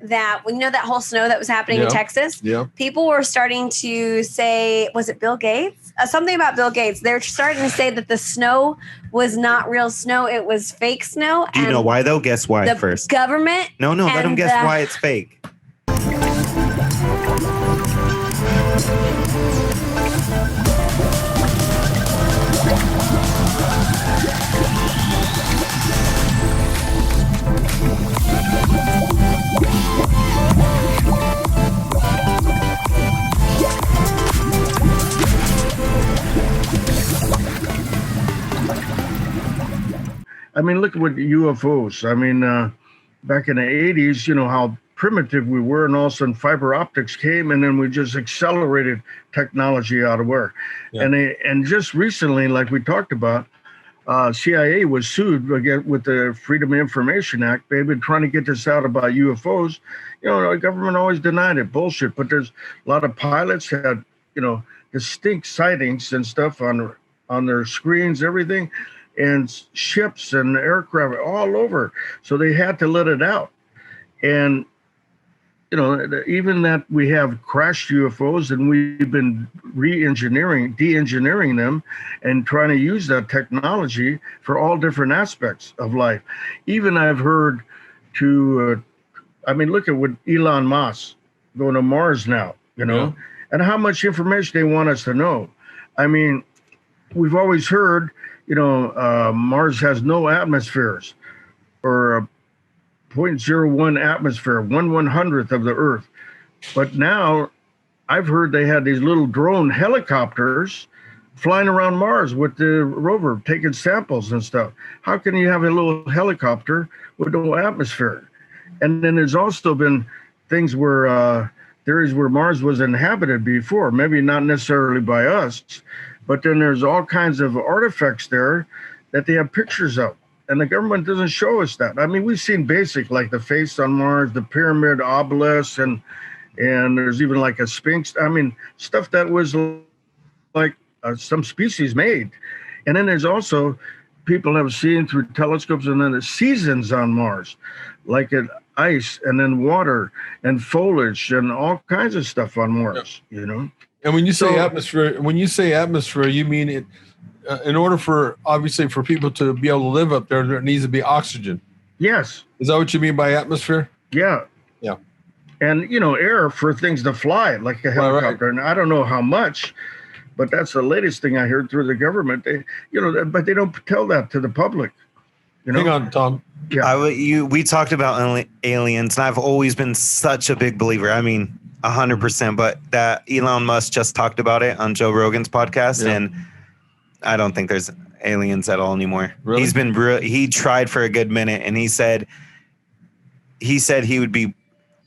that when that whole snow that was happening in Texas, people were starting to say, was it Bill Gates? Something about Bill Gates. They're starting to say that the snow was not real snow. It was fake snow. Do you know why though? Guess why first. Government. No, let them guess why it's fake. I mean, look at what UFOs. I mean, back in the 80s, how primitive we were, and all of a sudden fiber optics came, and then we just accelerated technology out of where. Yeah. And just recently, like we talked about, CIA was sued again with the Freedom of Information Act. They've been trying to get this out about UFOs. The government always denied it. Bullshit. But there's a lot of pilots had, distinct sightings and stuff on their screens, everything. And ships and aircraft all over. So they had to let it out. And, even that we have crashed UFOs, and we've been de-engineering them and trying to use that technology for all different aspects of life. Even I've heard look at what Elon Musk going to Mars now, and how much information they want us to know. I mean, we've always heard, Mars has no atmospheres, or a 0.01 atmosphere, 1/100th of the Earth. But now I've heard they had these little drone helicopters flying around Mars with the rover, taking samples and stuff. How can you have a little helicopter with no atmosphere? And then there's also been things where theories where Mars was inhabited before, maybe not necessarily by us. But then there's all kinds of artifacts there that they have pictures of. And the government doesn't show us that. I mean, we've seen basic, like the face on Mars, the pyramid, obelisk, and there's even like a sphinx. I mean, stuff that was like some species made. And then there's also people have seen through telescopes, and then the seasons on Mars, like ice and then water and foliage and all kinds of stuff on Mars, And when you say atmosphere, you mean it. In order for people to be able to live up there, there needs to be oxygen. Yes. Is that what you mean by atmosphere? Yeah. Yeah. And air for things to fly, like a helicopter. Right. And I don't know how much, but that's the latest thing I heard through the government. They, but they don't tell that to the public. Hang on, Tom. Yeah. We talked about aliens, and I've always been such a big believer. I mean, 100%. But that Elon Musk just talked about it on Joe Rogan's podcast, and I don't think there's aliens at all anymore. Really? He tried for a good minute, and he said he would be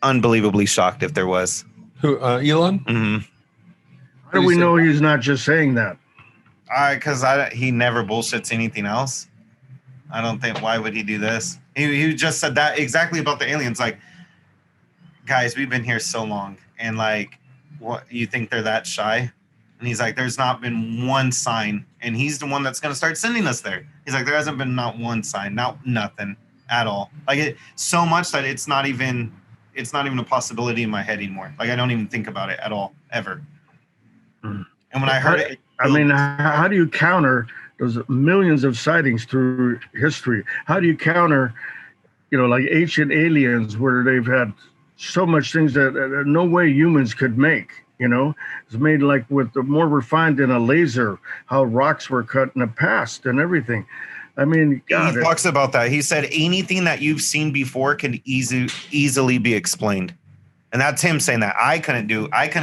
unbelievably shocked if there was. Who, Elon? Mm-hmm. How do we know he's not just saying that? Because he never bullshits anything else. I don't think. Why would he do this? He just said that exactly about the aliens. Like, guys, we've been here so long, and like, what, you think they're that shy? And he's like, there's not been one sign, and he's the one that's going to start sending us there. He's like, there hasn't been not one sign, nothing at all. Like, so much that it's not even a possibility in my head anymore. Like, I don't even think about it at all, ever. And when I heard it, I mean, how do you counter those millions of sightings through history? How do you counter, like ancient aliens where they've had so much things that no way humans could make? It's made like with the more refined than a laser, how rocks were cut in the past and everything. I mean, God, he talks about that. He said anything that you've seen before can easily be explained. And that's him saying that. I couldn't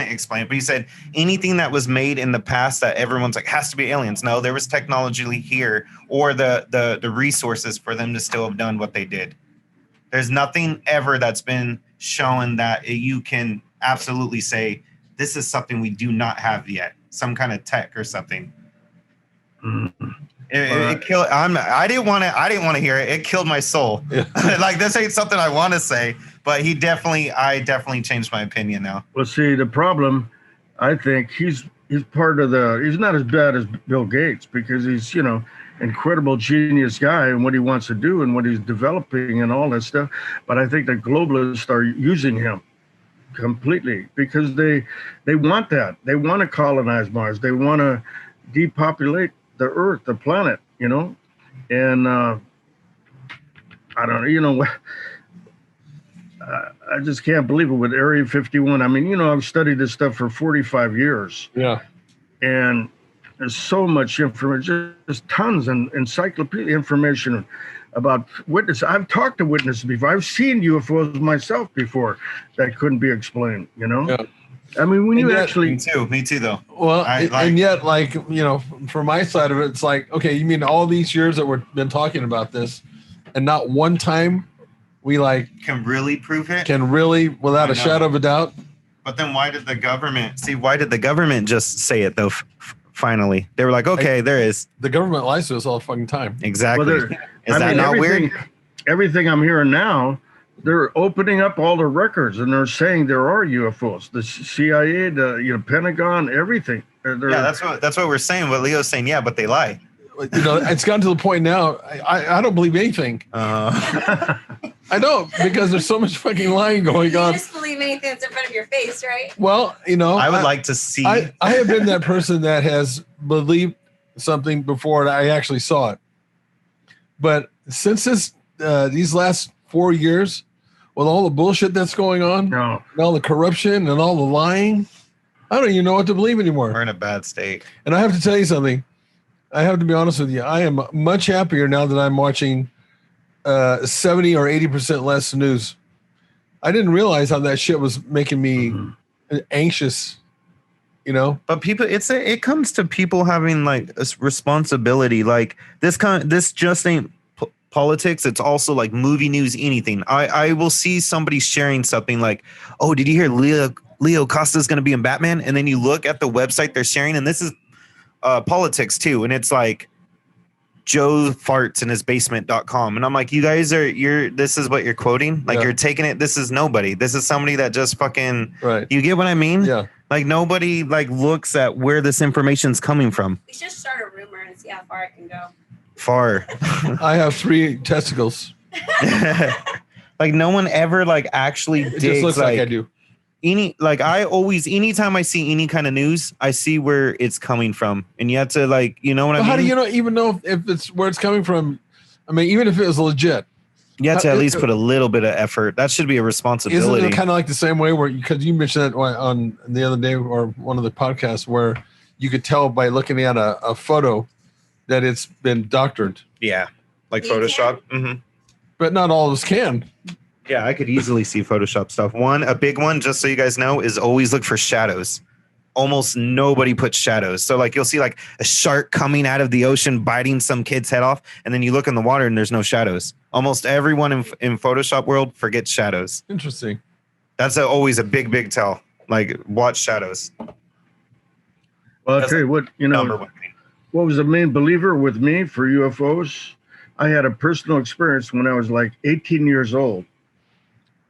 explain it. But he said anything that was made in the past that everyone's like has to be aliens. No, there was technology here or the resources for them to still have done what they did. There's nothing ever that's been shown that you can absolutely say, this is something we do not have yet. Some kind of tech or something. It killed. I didn't want to hear it. It killed my soul. Yeah. Like, this ain't something I want to say, but I definitely changed my opinion now. Well, see, the problem, I think he's part of he's not as bad as Bill Gates, because he's incredible genius guy and what he wants to do and what he's developing and all that stuff. But I think the globalists are using him completely because they want that. They want to colonize Mars. They want to depopulate the Earth, the planet, And I don't know, I just can't believe it with Area 51. I mean, I've studied this stuff for 45 years. Yeah. And there's so much information, just tons and encyclopedia information about witnesses. I've talked to witnesses before. I've seen UFOs myself before that couldn't be explained, Yeah. I mean, when you actually... Me too, though. Well, and yet, from my side of it, it's like, okay, you mean all these years that we've been talking about this, and not one time we can really prove it? Can really, without a shadow of a doubt? But then why did the government just say it, though, finally? They were like, okay, there is. The government lies to us all the fucking time. Exactly. Well, is that not weird? Everything I'm hearing now, they're opening up all the records and they're saying there are UFOs. The CIA, the Pentagon, everything. That's what we're saying. What Leo's saying, but they lie. It's gotten to the point now. I don't believe anything. I don't, because there's so much fucking lying going on. You just believe anything that's in front of your face, right? Well, I would like to see. I have been that person that has believed something before I actually saw it. But since these last 4 years, with all the bullshit that's going on, and all the corruption and all the lying, I don't even know what to believe anymore. We're in a bad state. And I have to tell you something. I have to be honest with you. I am much happier now that I'm watching 70 or 80% less news. I didn't realize how that shit was making me anxious, But people, it comes to people having a responsibility. Like this just ain't politics. It's also like movie news, anything. I will see somebody sharing something like, oh, did you hear Leo Costa is going to be in Batman? And then you look at the website they're sharing, and this is politics too. And it's like Joe farts in his basement.com. And I'm like, you guys this is what you're quoting. You're taking it. This is nobody. This is somebody that just fucking, right. You get what I mean? Yeah. Nobody looks at where this information's coming from. We should start a rumor and see how far it can go. Far. I have 3 testicles. No one ever actually digs. It just looks like I do. Anytime I see any kind of news, I see where it's coming from, and you have to what I mean? How do you even know if it's where it's coming from? I mean, even if it was legit, you have to at least put a little bit of effort. That should be a responsibility. Isn't it kind of like the same way because you mentioned that on the other day or one of the podcasts where you could tell by looking at a photo that it's been doctored. Yeah, like Photoshop. Mm-hmm. But not all of us can. Yeah, I could easily see Photoshop stuff. A big one, just so you guys know, is always look for shadows. Almost nobody puts shadows. So you'll see a shark coming out of the ocean biting some kid's head off, and then you look in the water and there's no shadows. Almost everyone in Photoshop world forgets shadows. Interesting. That's always a big tell. Watch shadows. Well, I'll tell you what, what was the main believer with me for UFOs? I had a personal experience when I was 18 years old.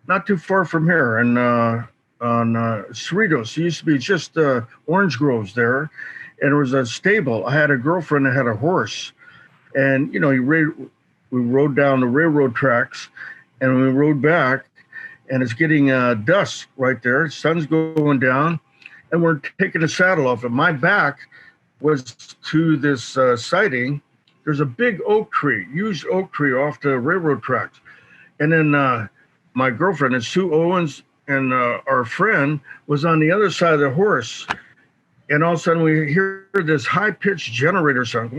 Not too far from here, and on Cerritos. It used to be just orange groves there, and it was a stable. I had a girlfriend that had a horse, and we rode down the railroad tracks, and we rode back, and it's getting dusk right there. Sun's going down, and we're taking the saddle off. And my back was to this sighting. There's a big oak tree, huge oak tree off the railroad tracks, and then my girlfriend and Sue Owens and our friend was on the other side of the horse. And all of a sudden we hear this high-pitched generator sound,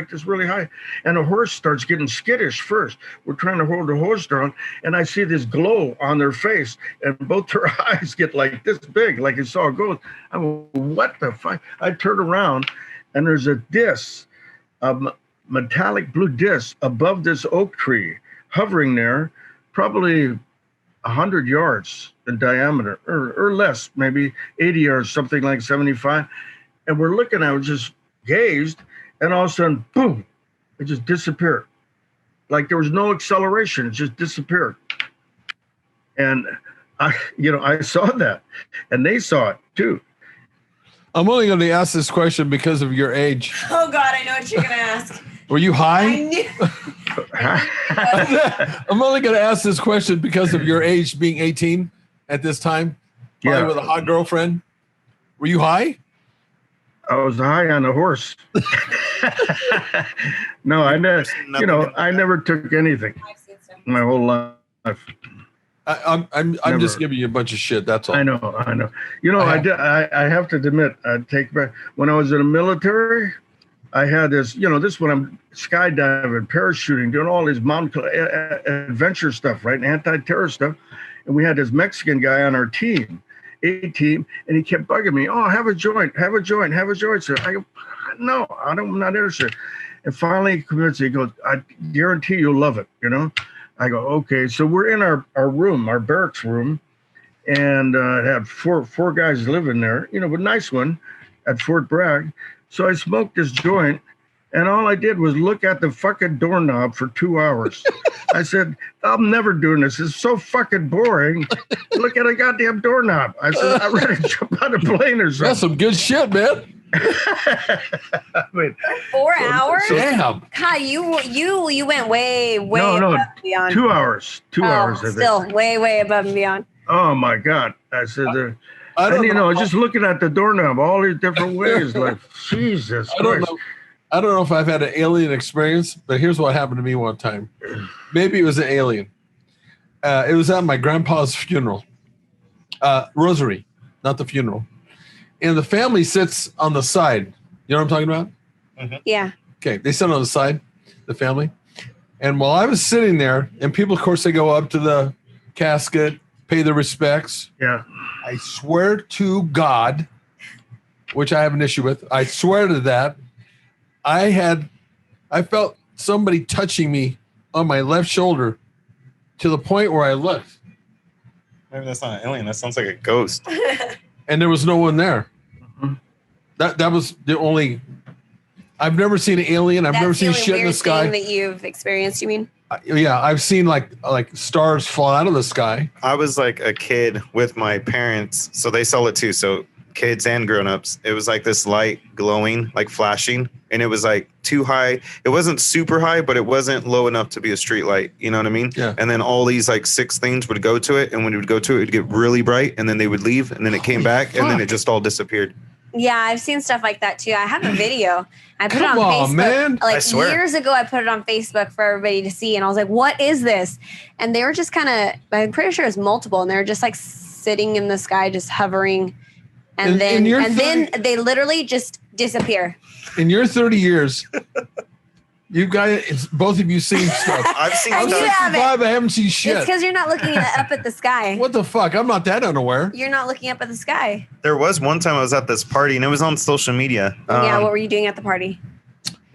this really high. And the horse starts getting skittish first. We're trying to hold the horse down. And I see this glow on their face. And both their eyes get this big, like you saw a ghost. I go, what the fuck? I turn around and there's a disc, a metallic blue disc above this oak tree, hovering there, probably 100 yards in diameter or less, maybe 80 yards, something like 75. And we're looking at it, just gazed, and all of a sudden, boom, it just disappeared. There was no acceleration, it just disappeared. And I saw that, and they saw it too. I'm only going to ask this question because of your age. Oh God, I know what you're gonna ask. Were you high? I knew. I'm only going to ask this question because of your age, being 18 at this time. Probably with a hot girlfriend. Were you high? I was high on a horse. No, I never. You know, I never took anything my whole life. I'm just giving you a bunch of shit. That's all. I know. You know, I have to admit, I take back when I was in the military. I had this, you know, this when I'm skydiving, parachuting, doing all this mountain adventure stuff, right, and anti-terror stuff. And we had this Mexican guy on our team, A team, and he kept bugging me. Oh, have a joint, sir. I go, no, I'm not interested. And finally, he convinced me. He goes, I guarantee you'll love it. You know. I go, okay. So we're in our room, our barracks room, and had four guys living there. You know, a nice one at Fort Bragg. So I smoked this joint, and all I did was look at the fucking doorknob for 2 hours. I said, I'm never doing this. It's so fucking boring. Look at a goddamn doorknob. I said, I'd rather jump out of a plane or something. That's some good shit, man. I mean, 4 hours? Damn. God, you went way above and beyond. 2 hours. 2 hours. Still way above and beyond. Oh my God. I said, and you know, just looking at the doorknob, all these different ways, like Jesus Christ. I don't know if I've had an alien experience, but here's what happened to me one time. Maybe it was an alien. It was at my grandpa's funeral. Rosary, not the funeral. And the family sits on the side. You know what I'm talking about? Mm-hmm. Yeah. Okay, they sit on the side, the family. And while I was sitting there, and people, of course, they go up to the casket, pay their respects. Yeah. I swear to God, which I have an issue with, I swear to that, I felt somebody touching me on my left shoulder to the point where I looked. Maybe that's not an alien. That sounds like a ghost. And there was no one there. Mm-hmm. That was the only. I've never seen an alien. I've never seen shit in the sky. Thing that you've experienced, you mean? Yeah, I've seen like stars fall out of the sky. I was like a kid with my parents, so they saw it too. So kids and grown-ups, it was like this light glowing, like flashing, and it was like too high. It wasn't super high, but it wasn't low enough to be a street light. You know what I mean? Yeah. And then all these like 6 things would go to it, and when it would go to it, it'd get really bright, and then they would leave, and then it came back, and then it just all disappeared. Yeah, I've seen stuff like that too. I have a video. I put it on Facebook. Man. Like I swear. years ago, I put it on Facebook for everybody to see, and I was like, "What is this?" And they were just kind of. I'm pretty sure it's multiple, and they're just like sitting in the sky, just hovering, and then they literally just disappear. In your 30 years, you guys, both of you seen stuff. I've seen And stuff. you haven't. I haven't seen shit. It's because you're not looking up at the sky. What the fuck? I'm not that unaware. You're not looking up at the sky. There was one time I was at this party, and it was on social media. Yeah, what were you doing at the party?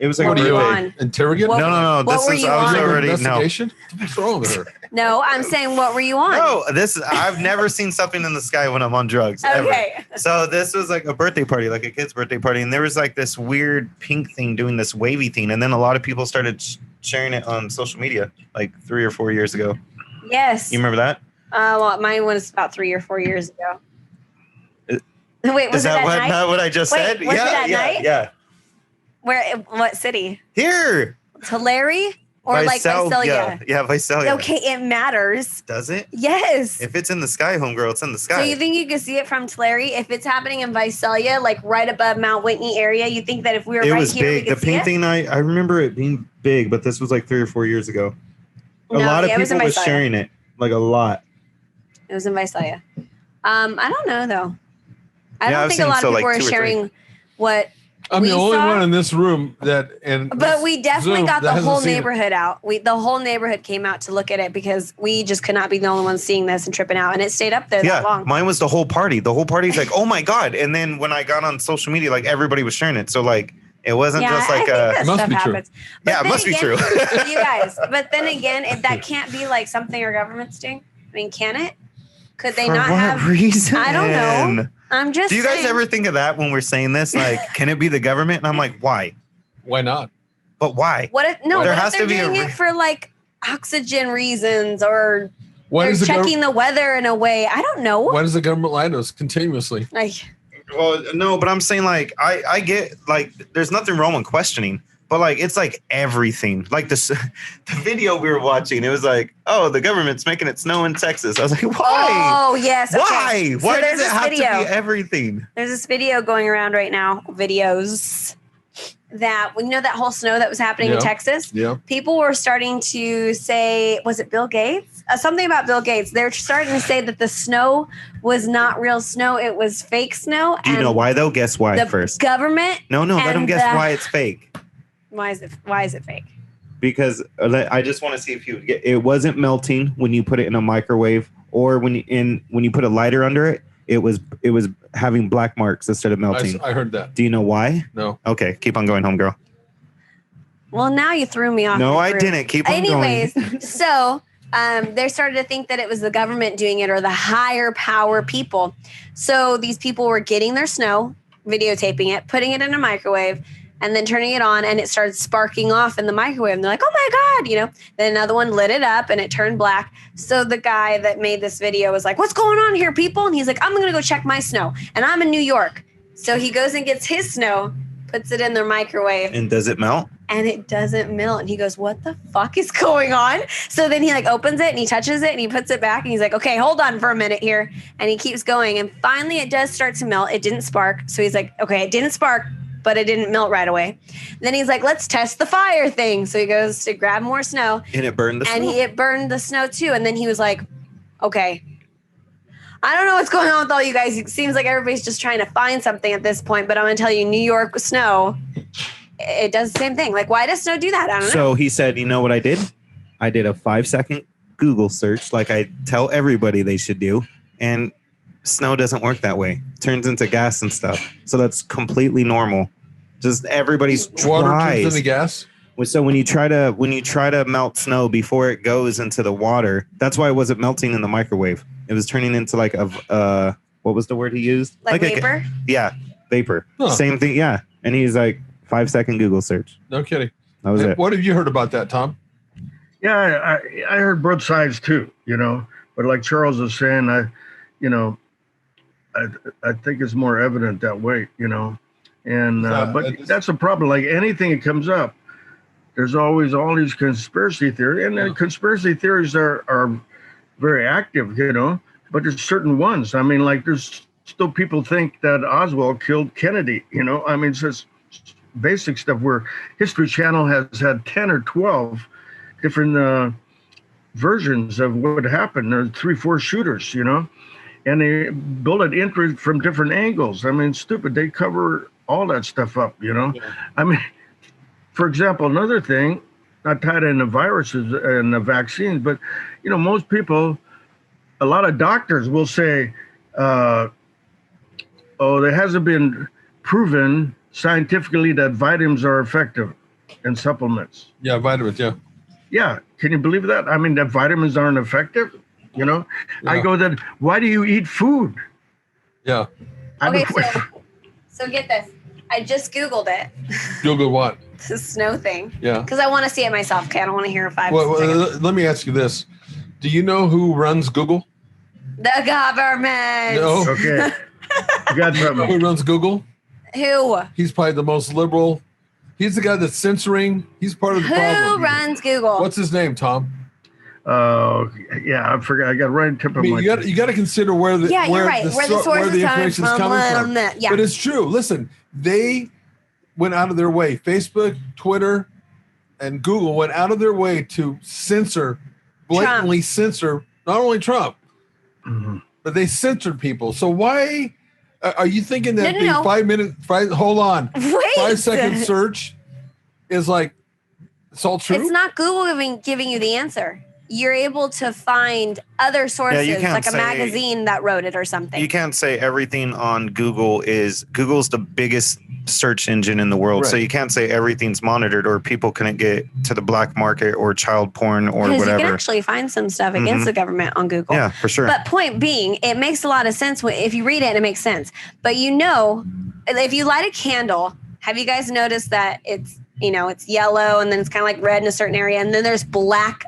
It was like What a are you birthday. on? Interrogate? No. What were you on? Investigation? What's wrong with her? No, I'm saying, what were you on? No, I've never seen something in the sky when I'm on drugs. Okay. Ever. So this was like a birthday party, like a kid's birthday party, and there was like this weird pink thing doing this wavy thing, and then a lot of people started sharing it on social media, like 3 or 4 years ago. Yes. You remember that? Well, mine was about 3 or 4 years ago. Wait, was Is it that that night? not what I just said? Was it that night? Yeah. What city? Here. Tulare or like Visalia? Yeah, Visalia. Okay, it matters. Does it? Yes. If it's in the sky, homegirl, it's in the sky. So you think you can see it from Tulare? If it's happening in Visalia, like right above Mount Whitney area, you think that if we were right was here, big. we could The pink thing, I remember it being big, but this was like 3 or 4 years ago. A lot of people was sharing it, like a lot. It was in Visalia. I don't know though. I don't I've think a seen lot of people like are 2 or 3. sharing what. I'm the only one in this room that, But we definitely Zoom got the that hasn't whole seen it. neighborhood out. The whole neighborhood came out to look at it because we just could not be the only ones seeing this and tripping out. And it stayed up there that long. Mine was the whole party. The whole party's like, oh my God. And then when I got on social media, like everybody was sharing it. So like, it wasn't just like it must be true. Yeah, it must be true. You guys, but then again, if that can't be like something our government's doing. I mean, can it? Could they For not what have? reason? I don't know. I'm just. Do you guys saying. ever think of that when we're saying this? Like, can it be the government? And I'm like, why? Why not? But why? What if no? There What has if they're to be a doing it for like oxygen reasons or Why they're does the checking the weather in a way? I don't know. Why does the government lie to us continuously? Like, Well, no, but I'm saying like I get like there's nothing wrong with questioning, but like it's like everything. Like the video we were watching, it was like, oh, the government's making it snow in Texas. I was like, why? Oh yes. Why? Okay. Why does it have video. to be everything? There's this video going around right now. Videos. That that whole snow that was happening in Texas. Yeah. People were starting to say, was it Bill Gates? Something about Bill Gates. They're starting to say that the snow was not real snow; it was fake snow. Do you know why though? Guess why the first. Government. No. Let them guess why it's fake. Why is it fake? Because I just want to see if it wasn't melting when you put it in a microwave, or when you put a lighter under it. It was having black marks instead of melting. I heard that. Do you know why? No. Okay, keep on going home, girl. Well, now you threw me off. No, I didn't. Keep on going. Anyways, so they started to think that it was the government doing it or the higher power people. So these people were getting their snow, videotaping it, putting it in a microwave, and then turning it on, and it started sparking off in the microwave. And they're like, oh my God, Then another one lit it up, and it turned black. So the guy that made this video was like, what's going on here, people? And he's like, I'm going to go check my snow. And I'm in New York. So he goes and gets his snow, puts it in their microwave. And does it melt? And it doesn't melt. And he goes, what the fuck is going on? So then he opens it and he touches it and he puts it back. And he's like, okay, hold on for a minute here. And he keeps going. And finally it does start to melt. It didn't spark. So he's like, okay, it didn't spark, but it didn't melt right away. Then he's like, let's test the fire thing. So he goes to grab more snow. And it burned the snow? And it burned the snow too. And then he was like, okay, I don't know what's going on with all you guys. It seems like everybody's just trying to find something at this point. But I'm going to tell you, New York snow, it does the same thing. Like, why does snow do that? I don't know. So he said, you know what I did? I did a 5-second Google search like I tell everybody they should do. And snow doesn't work that way. It turns into gas and stuff. So that's completely normal. Just everybody's water tries. turns into gas. So when you try to melt snow before it goes into the water, that's why it wasn't melting in the microwave. It was turning into like a what was the word he used? Like vapor? Vapor. Huh. Same thing. Yeah. And he's like 5-second Google search. No kidding. That was it. What have you heard about that, Tom? Yeah, I heard both sides too, but like Charles was saying, I think it's more evident that way, and but that's a problem. Like anything that comes up, there's always all these conspiracy theories, and then conspiracy theories are very active, but there's certain ones. I mean, like there's still people think that Oswald killed Kennedy, it's just basic stuff where History Channel has had 10 or 12 different versions of what happened. There's 3-4 shooters, and they build it from different angles. I mean, stupid. They cover all that stuff up, Yeah. I mean, for example, another thing, not tied into viruses and the vaccines, but, most people, a lot of doctors will say, it hasn't been proven scientifically that vitamins are effective in supplements. Yeah, vitamins, yeah. Yeah, can you believe that? I mean, that vitamins aren't effective, Yeah. I go then, why do you eat food? Yeah. Okay, so get this. I just Googled it. Google what? The snow thing. Yeah. Because I want to see it myself. Okay, I don't want to hear 5 seconds. Let me ask you this. Do you know who runs Google? The government. No. Okay. You got something. Who runs Google? Who? He's probably the most liberal. He's the guy that's censoring. He's part of the problem. Who runs Google? What's his name, Tom? Yeah, I forgot. I got right in tip of my. You got to consider where the you're right. Where the source is information is coming from. Yeah. But it's true. Listen, they went out of their way. Facebook, Twitter, and Google went out of their way to blatantly censor not only Trump, but they censored people. So why are you thinking that the 5 minute? Hold on, 5-second search is like it's all true? It's not Google giving you the answer. You're able to find other sources, like a magazine that wrote it or something. You can't say everything on Google's the biggest search engine in the world. Right. So you can't say everything's monitored or people couldn't get to the black market or child porn or whatever. Because you can actually find some stuff against the government on Google. Yeah, for sure. But point being, it makes a lot of sense. If you read it, it makes sense. But if you light a candle, have you guys noticed that it's yellow and then it's kind of like red in a certain area and then there's black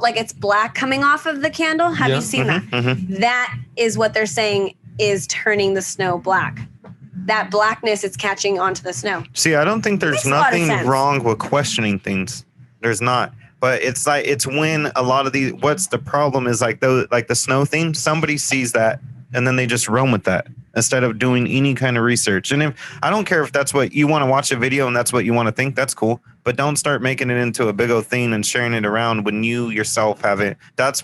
like it's black coming off of the candle. Have you seen that? That is what they're saying is turning the snow black. That blackness is catching onto the snow. See, I don't think there's nothing wrong with questioning things. There's not. But it's like, it's when a lot of these, what's the problem is like the snow thing, somebody sees that and then they just run with that instead of doing any kind of research. And I don't care if that's what you want to watch a video and that's what you want to think, that's cool. But don't start making it into a big old thing and sharing it around when you yourself have it. That's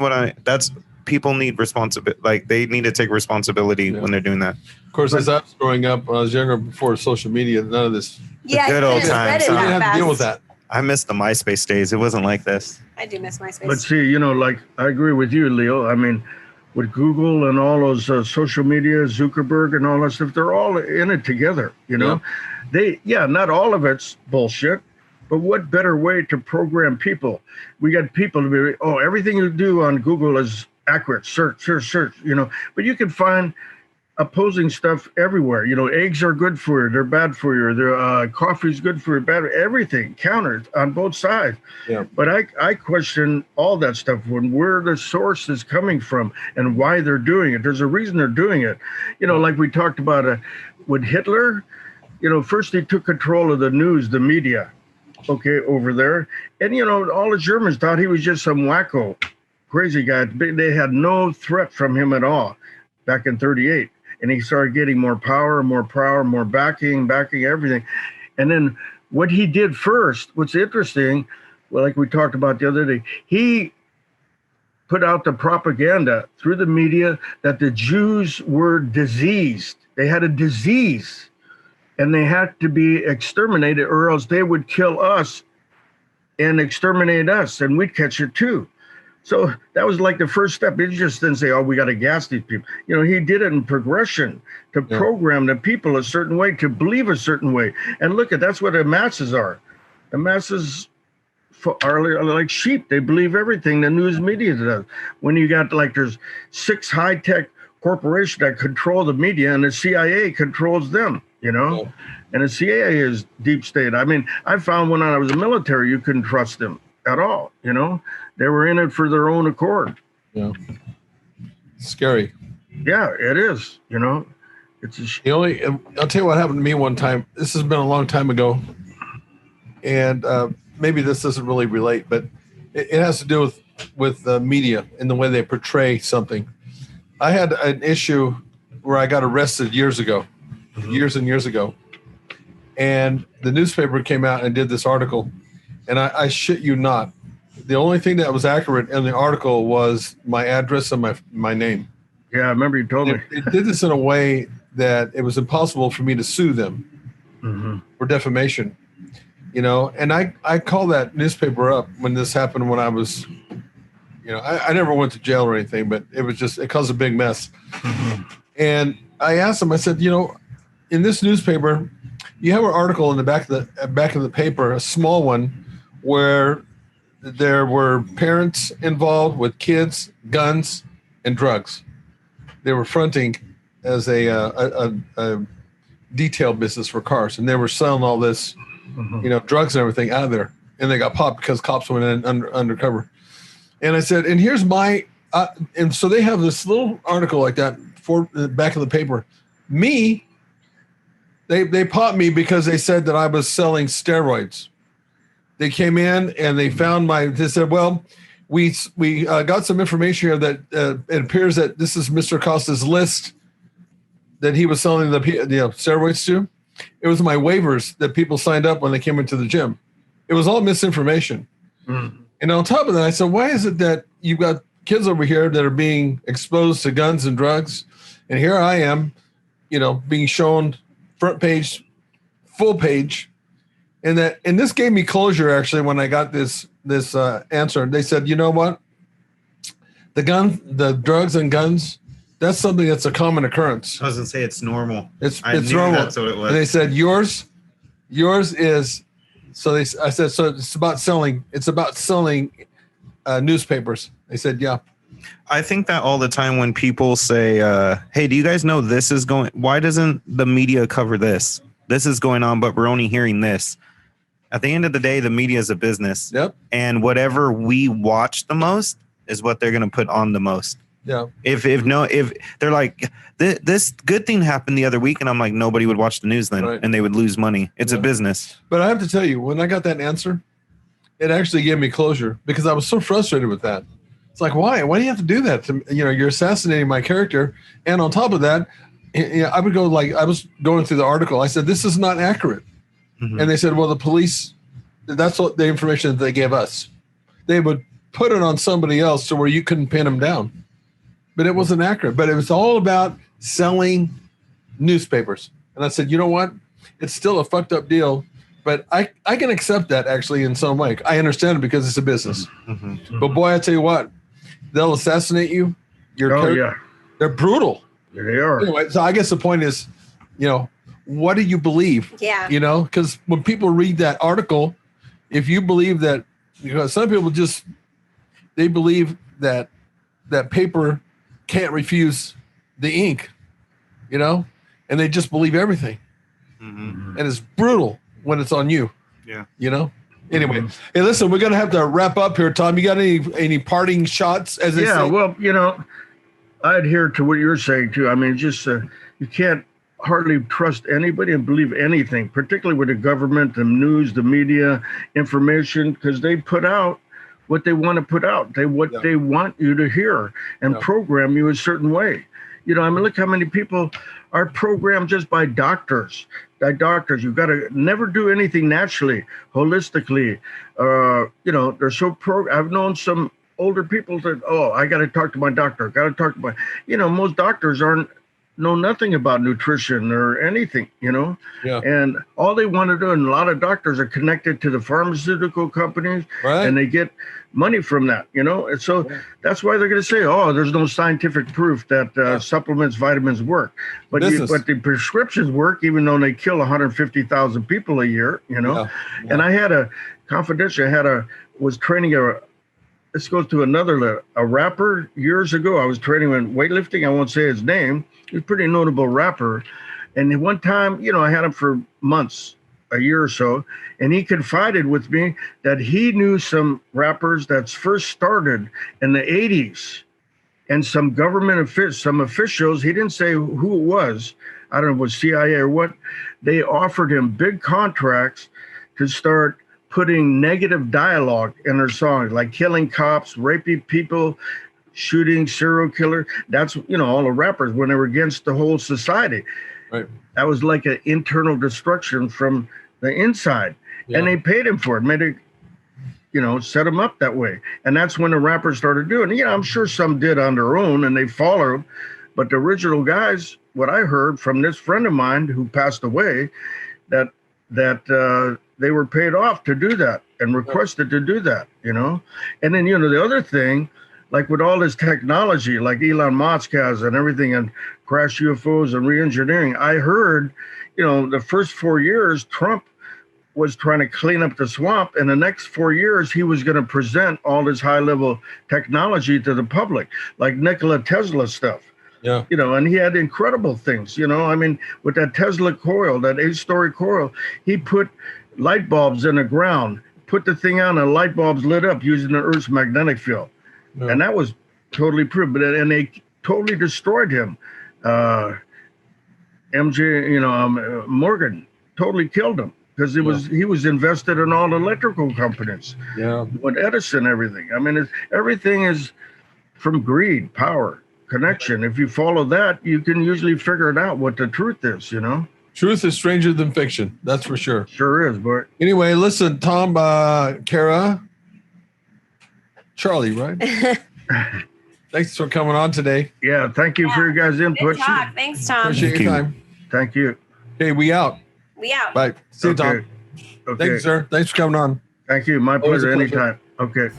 people need responsibility. Like they need to take responsibility when they're doing that. Of course, as I was growing up, when I was younger, before social media, none of this. Yeah, good old times. You didn't have to deal with that. I miss the MySpace days. It wasn't like this. I do miss MySpace. But see, like I agree with you, Leo. I mean, with Google and all those social media, Zuckerberg and all that stuff, they're all in it together. Not all of it's bullshit, but what better way to program people? We got people to be, everything you do on Google is accurate. Search. But you can find opposing stuff everywhere. Eggs are good for you, they're bad for you. Coffee's good for you, bad. Everything countered on both sides. Yeah. But I question all that stuff when where the source is coming from and why they're doing it. There's a reason they're doing it. Like we talked about with Hitler. First he took control of the news, the media, over there, and all the Germans thought he was just some wacko, crazy guy. They had no threat from him at all back in 1938. And he started getting more power, more backing everything. And then what he did first, what's interesting, like we talked about the other day, he put out the propaganda through the media that the Jews were diseased. They had a disease and they had to be exterminated or else they would kill us and exterminate us and we'd catch it too. So that was like the first step. He just didn't say, we got to gas these people. He did it in progression to program the people a certain way, to believe a certain way. And look, that's what the masses are. The masses are like sheep. They believe everything the news media does. When you got there's 6 high-tech corporations that control the media and the CIA controls them, And the CIA is deep state. I mean, I found when I was in the military, you couldn't trust them at all, They were in it for their own accord. Yeah. Scary. Yeah, it is. It's I'll tell you what happened to me one time. This has been a long time ago. And maybe this doesn't really relate, but it has to do with the media and the way they portray something. I had an issue where I got arrested years and years ago. And the newspaper came out and did this article. And I shit you not. The only thing that was accurate in the article was my address and my name. Yeah, I remember you told me. It did this in a way that it was impossible for me to sue them for defamation. And I called that newspaper up when this happened when I was, I never went to jail or anything, but it caused a big mess. And I asked them, I said, in this newspaper, you have an article in the back of the paper, a small one, where there were parents involved with kids, guns, and drugs. They were fronting as a detail business for cars, and they were selling all this, drugs and everything out of there. And they got popped because cops went in undercover. And I said, and here's my, and so they have this little article like that for the back of the paper. Me, they popped me because they said that I was selling steroids. They came in and they found they said, well, we got some information here that it appears that this is Mr. Costa's list that he was selling the steroids to. It was my waivers that people signed up when they came into the gym. It was all misinformation. And on top of that, I said, why is it that you've got kids over here that are being exposed to guns and drugs? And here I am, being shown front page, full page. And this gave me closure, actually, when I got this answer. They said, you know what? The drugs and guns, that's something that's a common occurrence. I was going to say it's normal. It's normal. That's what it was. And they said, yours is, I said, so it's about selling newspapers. They said, yeah. I think that all the time when people say, hey, do you guys know this is going, why doesn't the media cover this? This is going on, but we're only hearing this. At the end of the day, the media is a business. Yep. And whatever we watch the most is what they're going to put on the most. Yeah. If they're like, this good thing happened the other week, and I'm like, nobody would watch the news then, and they would lose money. It's a business. But I have to tell you, when I got that answer, it actually gave me closure because I was so frustrated with that. It's like, why? Why do you have to do that? You're assassinating my character. And on top of that, I would go I was going through the article. I said, this is not accurate. Mm-hmm. And they said, well, the police, that's what the information that they gave us. They would put it on somebody else to where you couldn't pin them down. But it wasn't accurate. But it was all about selling newspapers. And I said, you know what? It's still a fucked up deal. But I can accept that actually in some way. I understand it because it's a business. Mm-hmm. But boy, I tell you what, they'll assassinate you. They're brutal. They are. Anyway, so I guess the point is, what do you believe? Yeah. Because when people read that article, if you believe that, some people they believe that paper can't refuse the ink, and they just believe everything. Mm-hmm. And it's brutal when it's on you. Yeah. Anyway, hey, listen, we're going to have to wrap up here, Tom. You got any parting shots? As they say? Well, I adhere to what you're saying too. I mean, just you can't hardly trust anybody and believe anything, particularly with the government, the news, the media, information, because they put out what they want to put out. They want you to hear and program you a certain way. Look how many people are programmed just by doctors. You've got to never do anything naturally, holistically. They're so I've known some older people that, I got to talk to my doctor. Most doctors know nothing about nutrition or anything, and all they want to do, and a lot of doctors are connected to the pharmaceutical companies, and they get money from that, and so that's why they're going to say, there's no scientific proof that supplements, vitamins work, but the prescriptions work, even though they kill 150,000 people a year, And I had was training this goes to a rapper years ago. I was training in weightlifting. I won't say his name. He's a pretty notable rapper. And one time, I had him for months, a year or so, and he confided with me that he knew some rappers that first started in the 80s, and some government officials, he didn't say who it was, I don't know if it was CIA or what, they offered him big contracts to start putting negative dialogue in their songs, like killing cops, raping people, shooting serial killer. That's, all the rappers when they were against the whole society. Right. That was like an internal destruction from the inside. Yeah. And they paid him for it, made it, set him up that way. And that's when the rappers started doing it. I'm sure some did on their own and they followed. But the original guys, what I heard from this friend of mine who passed away, that they were paid off to do that and requested to do that, And then, the other thing, like with all this technology, like Elon Musk has and everything, and crash UFOs and re-engineering, I heard, the first 4 years, Trump was trying to clean up the swamp. And the next 4 years, he was going to present all this high-level technology to the public, like Nikola Tesla stuff. Yeah. And he had incredible things, with that Tesla coil, that 8-story coil, he put light bulbs in the ground, put the thing on, and light bulbs lit up using the Earth's magnetic field. Yeah. And that was totally proven. And they totally destroyed him. Morgan totally killed him because he was invested in all the electrical companies. Yeah. With Edison, everything. Everything is from greed, power, connection. If you follow that, you can usually figure it out what the truth is, Truth is stranger than fiction. That's for sure. Sure is, but anyway, listen, Tom, Cara, Charlie, right? Thanks for coming on today. Yeah, thank you for your guys' input. Good talk. Thanks, Tom. Appreciate your time. Thank you. Okay, we out. Bye. See you, Tom. Okay. Thank you, sir. Thanks for coming on. Thank you. My pleasure. Anytime. Okay.